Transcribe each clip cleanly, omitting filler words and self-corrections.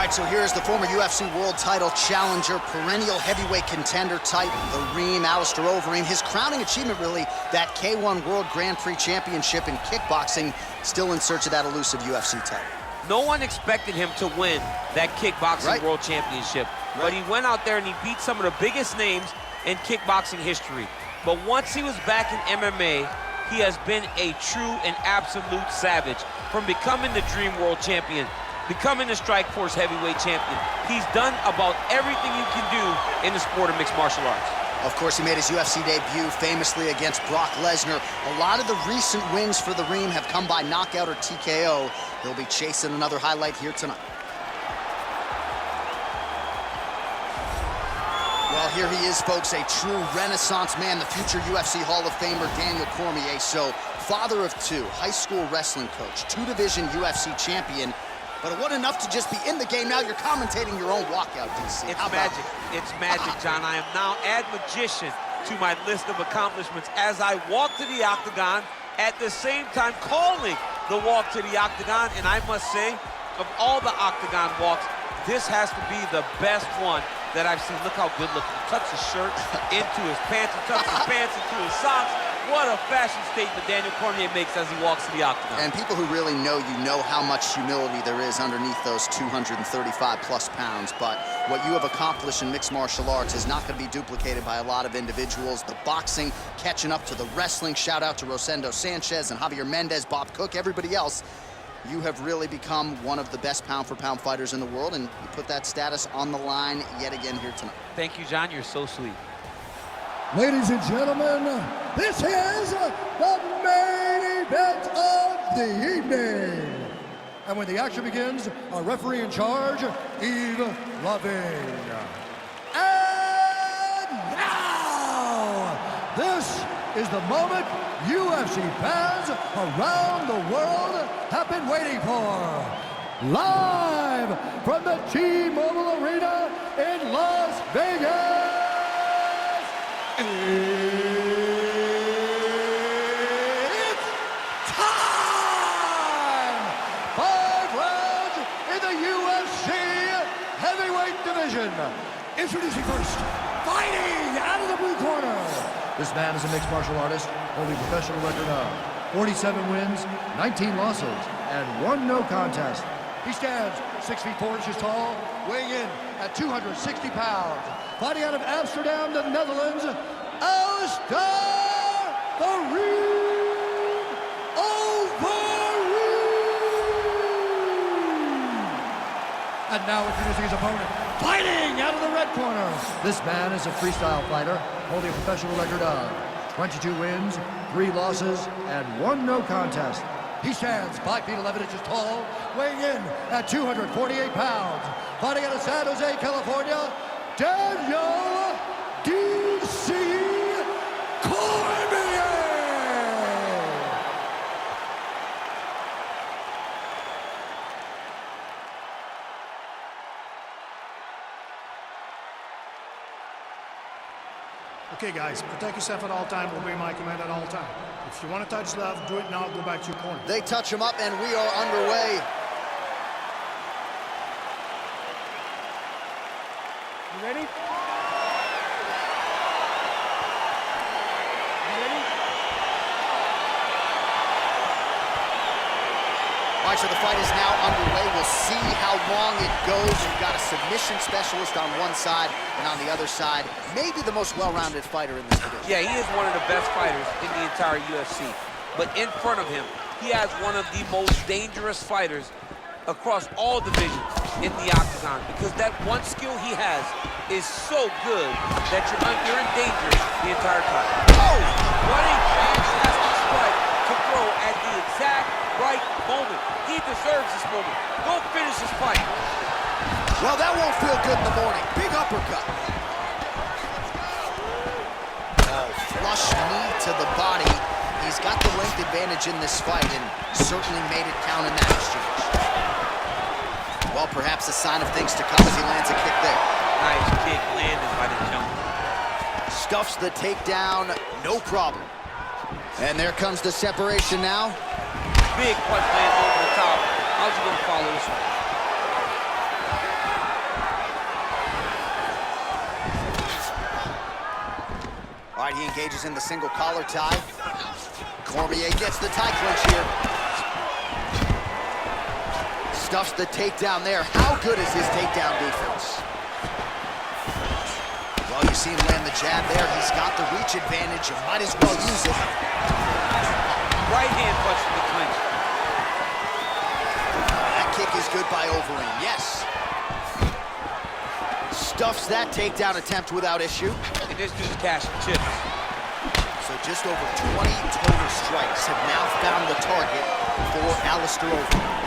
right, so here's the former UFC World Title challenger, perennial heavyweight contender type, the Reem, Alistair Overeem. His crowning achievement, really, that K1 World Grand Prix Championship in kickboxing, still in search of that elusive UFC title. No one expected him to win that kickboxing world championship, but he went out there and he beat some of the biggest names in kickboxing history. But once he was back in MMA, he has been a true and absolute savage. From becoming the Dream World Champion, becoming the Strikeforce Heavyweight Champion, he's done about everything you can do in the sport of mixed martial arts. Of course, he made his UFC debut famously against Brock Lesnar. A lot of the recent wins for the Reem have come by knockout or TKO. He'll be chasing another highlight here tonight. Well, here he is, folks, a true renaissance man, the future UFC Hall of Famer, Daniel Cormier. So, father of two, high school wrestling coach, two-division UFC champion. But it wasn't enough to just be in the game. Now you're commentating your own walkout, DC. It's magic. It's magic, John. I am now add magician to my list of accomplishments as I walk to the octagon, at the same time calling the walk to the octagon. And I must say, of all the octagon walks, this has to be the best one that I've seen. Look how good looking. He tucks his shirt into his pants. He tucks his pants into his socks. What a fashion statement Daniel Cormier makes as he walks to the octagon. And people who really know you know how much humility there is underneath those 235+ pounds. But what you have accomplished in mixed martial arts is not going to be duplicated by a lot of individuals. The boxing catching up to the wrestling. Shout out to Rosendo Sanchez and Javier Mendez, Bob Cook, everybody else. You have really become one of the best pound-for-pound fighters in the world, and you put that status on the line yet again here tonight. Thank you, John. You're so sweet. Ladies and gentlemen, this is the main event of the evening. And when the action begins, our referee in charge, Yves Lavigne. And now, this is the moment UFC fans around the world have been waiting for. Live from the T-Mobile Arena in Las Vegas. It's time! 5 rounds in the UFC heavyweight division. Introducing first, fighting out of the blue corner. This man is a mixed martial artist, holding a professional record of 47 wins, 19 losses, and 1 no contest. He stands 6 feet 4 inches tall, weighing in at 260 pounds. Fighting out of Amsterdam, the Netherlands, Alistair Overim. And now introducing his opponent, fighting out of the red corner. This man is a freestyle fighter, holding a professional record of 22 wins, 3 losses, and 1 no contest. He stands 5 feet 11 inches tall, weighing in at 248 pounds. Fighting out of San Jose, California, Daniel D.C. Cormie. Okay, guys, protect yourself at all time. Obey my command at all time. If you want to touch left, do it now. Go back to your corner. They touch him up, and we are underway. You ready? All right, so the fight is now underway. We'll see how long it goes. You've got a submission specialist on one side, and on the other side, maybe the most well-rounded fighter in this division. Yeah, he is one of the best fighters in the entire UFC. But in front of him, he has one of the most dangerous fighters across all divisions in the octagon, because that one skill he has is so good that you're in danger the entire time. Oh, what a fantastic strike to throw at the exact right moment. He deserves this moment. Go finish this fight. Well, that won't feel good in the morning. Big uppercut. Oh, flush knee to the body. He's got the length advantage in this fight and certainly made it count in that exchange. Well, perhaps a sign of things to come as he lands a kick there. Nice kick landed by the jump. Stuffs the takedown, no problem. And there comes the separation now. Big punch lands over the top. How's he gonna follow this one? All right, he engages in the single collar tie. Cormier gets the tie clinch here. Stuffs the takedown there. How good is his takedown defense? Well, you see him land the jab there. He's got the reach advantage. You might as well use it. Right hand punch to the clinch. That kick is good by Overeem, yes. Stuffs that takedown attempt without issue. And this dude's cashing chips. So just over 20 total strikes have now found the target for Alistar Oверim.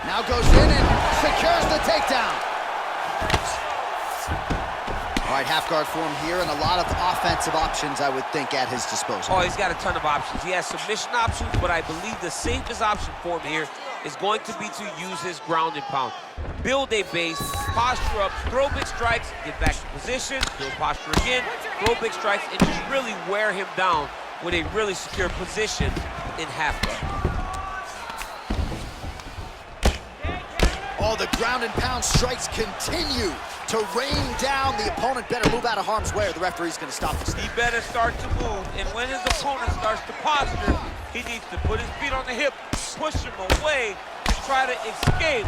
Now goes in and secures the takedown. All right, half guard for him here, and a lot of offensive options, I would think, at his disposal. Oh, he's got a ton of options. He has submission options, but I believe the safest option for him here is going to be to use his ground and pound. Build a base, posture up, throw big strikes, get back to position, build posture again, throw big strikes, and just really wear him down with a really secure position in half guard. Oh, the ground and pound strikes continue to rain down. The opponent better move out of harm's way or the referee's going to stop this. He better start to move, and when his opponent starts to posture, he needs to put his feet on the hip, push him away, and try to escape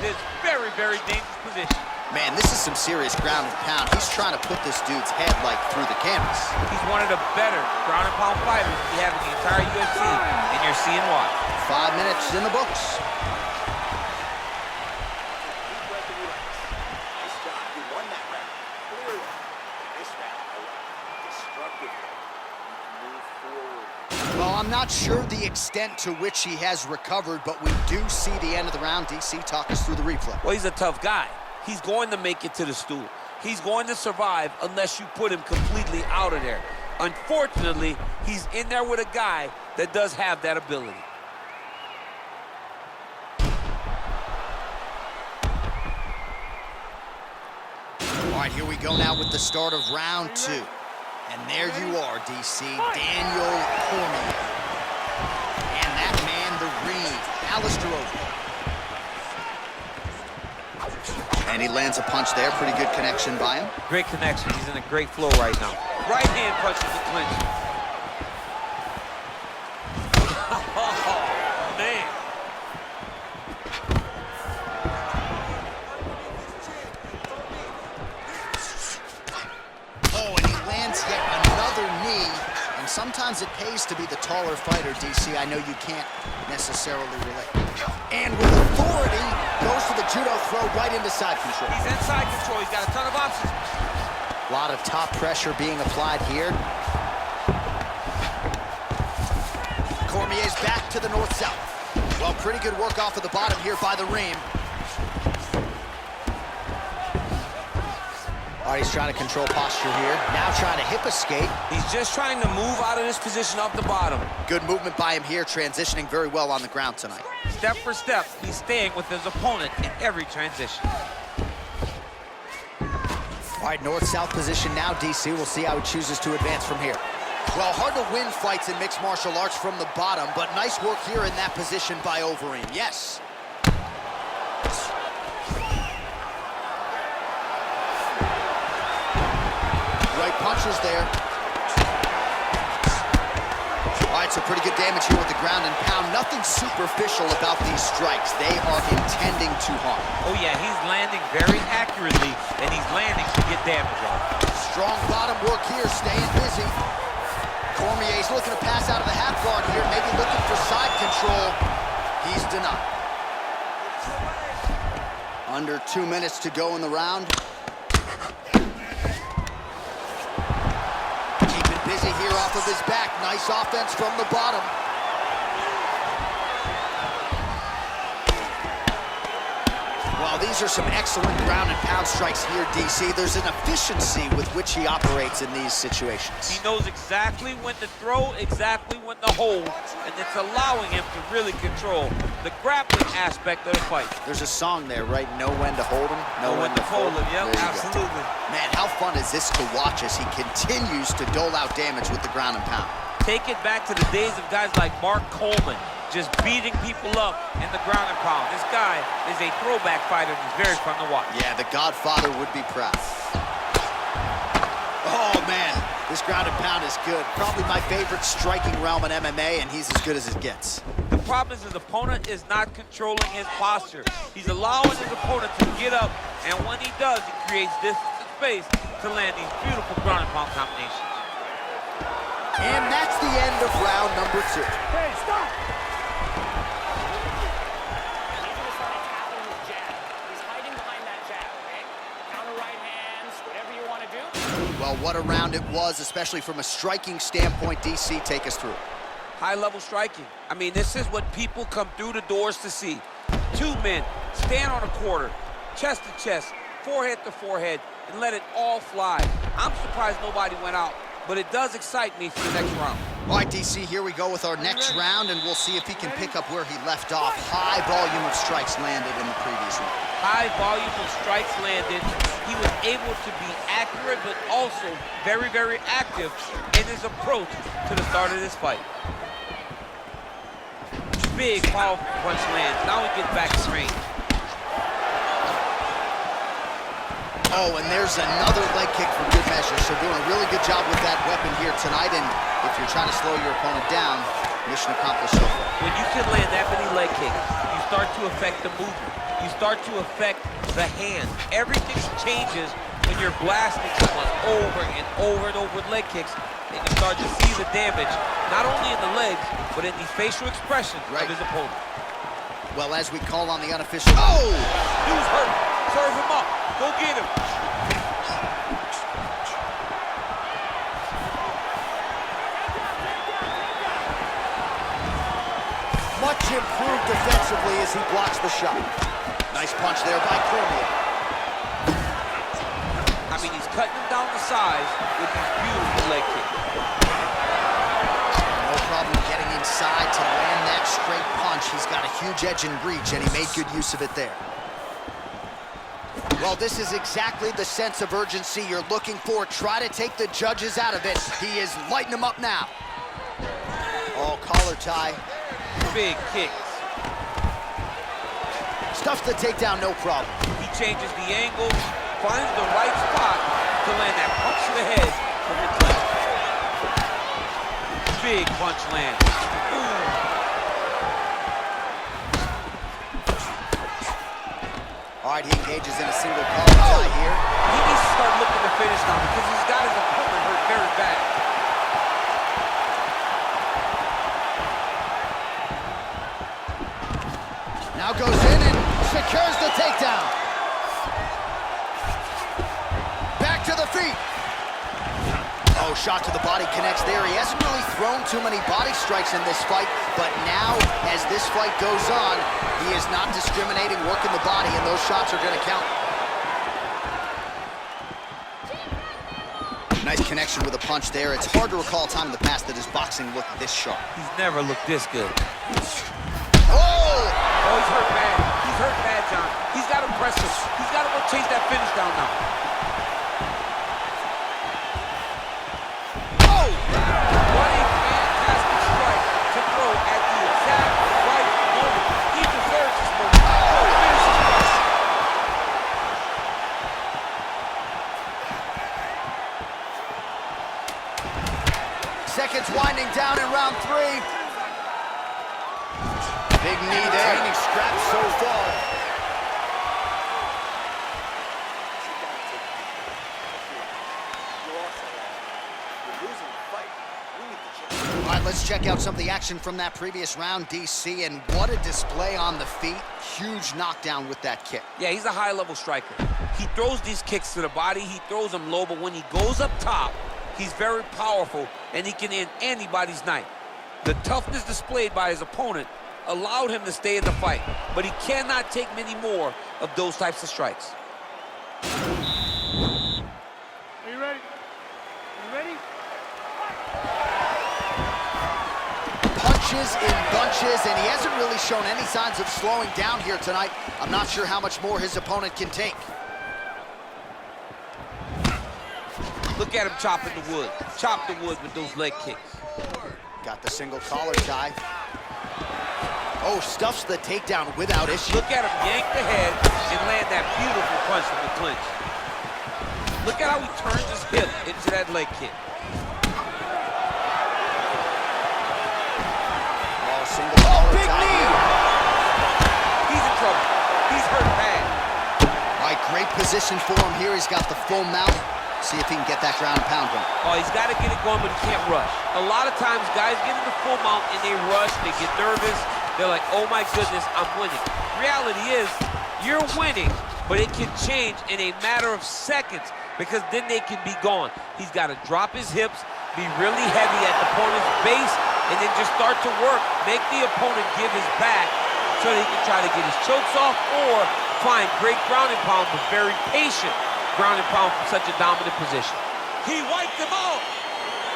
this very, very dangerous position. Man, this is some serious ground and pound. He's trying to put this dude's head, like, through the canvas. He's one of the better ground and pound fighters we have in the entire UFC, and you're seeing why. 5 minutes in the books. Well, I'm not sure the extent to which he has recovered, but we do see the end of the round. DC, talk us through the replay. Well, he's a tough guy. He's going to make it to the stool. He's going to survive unless you put him completely out of there. Unfortunately, he's in there with a guy that does have that ability. All right, here we go now with the start of round 2. And there you are, DC, Daniel Kормyé. And that man, the ring, Alistar Oверim. And he lands a punch there. Pretty good connection by him. Great connection. He's in a great flow right now. Right hand punches the clinch. Oh, man. Yet another knee, and sometimes it pays to be the taller fighter, DC. I know you can't necessarily relate. And with authority, goes to the judo throw right into side control. He's in side control. He's got a ton of options. A lot of top pressure being applied here. Cormier's back to the north-south. Well, pretty good work off of the bottom here by the Reem. All right, he's trying to control posture here. Now trying to hip escape. He's just trying to move out of this position off the bottom. Good movement by him here, transitioning very well on the ground tonight. Step for step, he's staying with his opponent in every transition. All right, north-south position now, DC. We'll see how he chooses to advance from here. Well, hard to win fights in mixed martial arts from the bottom, but nice work here in that position by Overeem. Yes. Punches there. All right, so pretty good damage here with the ground and pound. Nothing superficial about these strikes. They are intending to harm. Oh, yeah, he's landing very accurately, and he's landing to get damage on. Strong bottom work here, staying busy. Cormier's looking to pass out of the half guard here, maybe looking for side control. He's denied. Under 2 minutes to go in the round. Busy here off of his back. Nice offense from the bottom. Well, Well, these are some excellent ground and pound strikes here, DC. There's an efficiency with which he operates in these situations. He knows exactly when to throw, exactly when to hold, and it's allowing him to really control the grappling aspect of the fight. There's a song there, right? Know when to hold him, know when to fold him. Yep, absolutely. Man, how fun is this to watch as he continues to dole out damage with the ground and pound? Take it back to the days of guys like Mark Coleman, just beating people up in the ground and pound. This guy is a throwback fighter and he's very fun to watch. Yeah, the Godfather would be proud. Oh, man, this ground and pound is good. Probably my favorite striking realm in MMA, and he's as good as it gets. The problem is his opponent is not controlling his posture. He's allowing his opponent to get up, and when he does, he creates distance and space to land these beautiful ground and pound combinations. And that's the end of round number 2. Hey, stop! Well, what a round it was, especially from a striking standpoint. DC, take us through. High-level striking. I mean, this is what people come through the doors to see. Two men stand on a quarter, chest to chest, forehead to forehead, and let it all fly. I'm surprised nobody went out, but it does excite me for the next round. All right, DC, here we go with our next round, and we'll see if he can pick up where he left off. High volume of strikes landed in the previous round. High volume of strikes landed. He was able to be accurate, but also very, very active in his approach to the start of this fight. Big, powerful punch lands. Now he gets back to range. Oh, and there's another leg kick for good measure. So doing a really good job with that weapon here tonight. And if you're trying to slow your opponent down, mission accomplished so far. When you can land that many leg kicks, you start to affect the movement. You start to affect the hand. Everything changes when you're blasting someone over and over and over with leg kicks, and you start to see the damage, not only in the legs, but in the facial expression of his opponent. Well, as we call on the unofficial... Oh! Dude's hurt. Serve him up. Go get him. Much improved defensively as he blocks the shot. Nice punch there by Kормyé. I mean, he's cutting him down to size with these beautiful leg kicks. No problem getting inside to land that straight punch. He's got a huge edge and reach, and he made good use of it there. Well, this is exactly the sense of urgency you're looking for. Try to take the judges out of it. He is lighting them up now. Oh, collar tie. Big kicks. Stuffs the takedown, no problem. He changes the angle, finds the right spot to land that punch to the head from the clinch. Big punch land. All right, he engages in a single collar tie here. He needs to start looking to finish now because he's got his opponent hurt very bad. Now goes in and secures the takedown. Back to the feet. Oh, shot to the body connects there. He hasn't really thrown too many body strikes in this fight, but now, as this fight goes on, he is not discriminating, working the body, and those shots are going to count. Nice connection with a punch there. It's hard to recall a time in the past that his boxing looked this sharp. He's never looked this good. Oh! Oh, he's hurt bad. He's hurt bad, John. He's got to press him. He's got to go chase that finish down now. Oh! What a fantastic strike to throw at the exact right moment. He deserves this moment. Oh, finish his fight. Seconds winding down in round 3. Big knee there. Training scraps so far. All right, let's check out some of the action from that previous round, DC, and what a display on the feet. Huge knockdown with that kick. Yeah, he's a high-level striker. He throws these kicks to the body. He throws them low, but when he goes up top, he's very powerful, and he can end anybody's night. The toughness displayed by his opponent allowed him to stay in the fight. But he cannot take many more of those types of strikes. Are you ready? You ready? Punches in bunches, and he hasn't really shown any signs of slowing down here tonight. I'm not sure how much more his opponent can take. Look at him chopping the wood. Chop the wood with those leg kicks. Got the single collar tie. Oh, stuffs the takedown without issue. Look at him yank the head and land that beautiful punch from the clinch. Look at how he turns his hip into that leg kick. Oh, single collar Big tie. knee! He's in trouble. He's hurt bad. All right, great position for him here. He's got the full mount. See if he can get that ground and pound going. Oh, he's got to get it going, but he can't rush. A lot of times, guys get in the full mount and they rush, they get nervous. They're like, oh my goodness, I'm winning. Reality is, you're winning, but it can change in a matter of seconds because then they can be gone. He's got to drop his hips, be really heavy at the opponent's base, and then just start to work. Make the opponent give his back so that he can try to get his chokes off or find great ground and pound, but very patient ground and pound from such a dominant position. He wiped him out.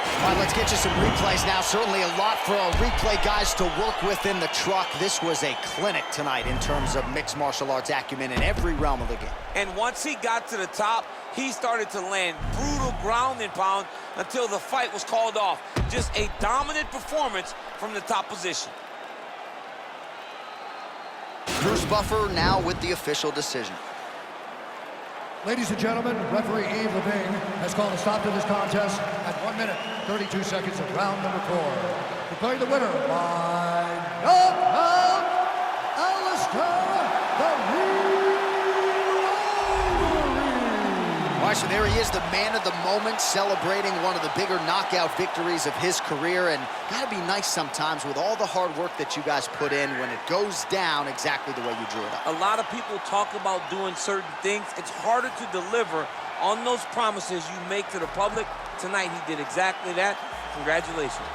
All right, let's get you some replays now. Certainly a lot for our replay guys to work with in the truck. This was a clinic tonight in terms of mixed martial arts acumen in every realm of the game. And once he got to the top, he started to land brutal ground and pound until the fight was called off. Just a dominant performance from the top position. Bruce Buffer now with the official decision. Ladies and gentlemen, referee Yves Levine has called a stop to this contest at 1 minute, 32 seconds of round number 4. Declaring the winner by knockout, Alistar Overim. All right, so there he is, the man of the moment, celebrating one of the bigger knockout victories of his career. And gotta be nice sometimes with all the hard work that you guys put in when it goes down exactly the way you drew it up. A lot of people talk about doing certain things. It's harder to deliver on those promises you make to the public. Tonight, he did exactly that. Congratulations.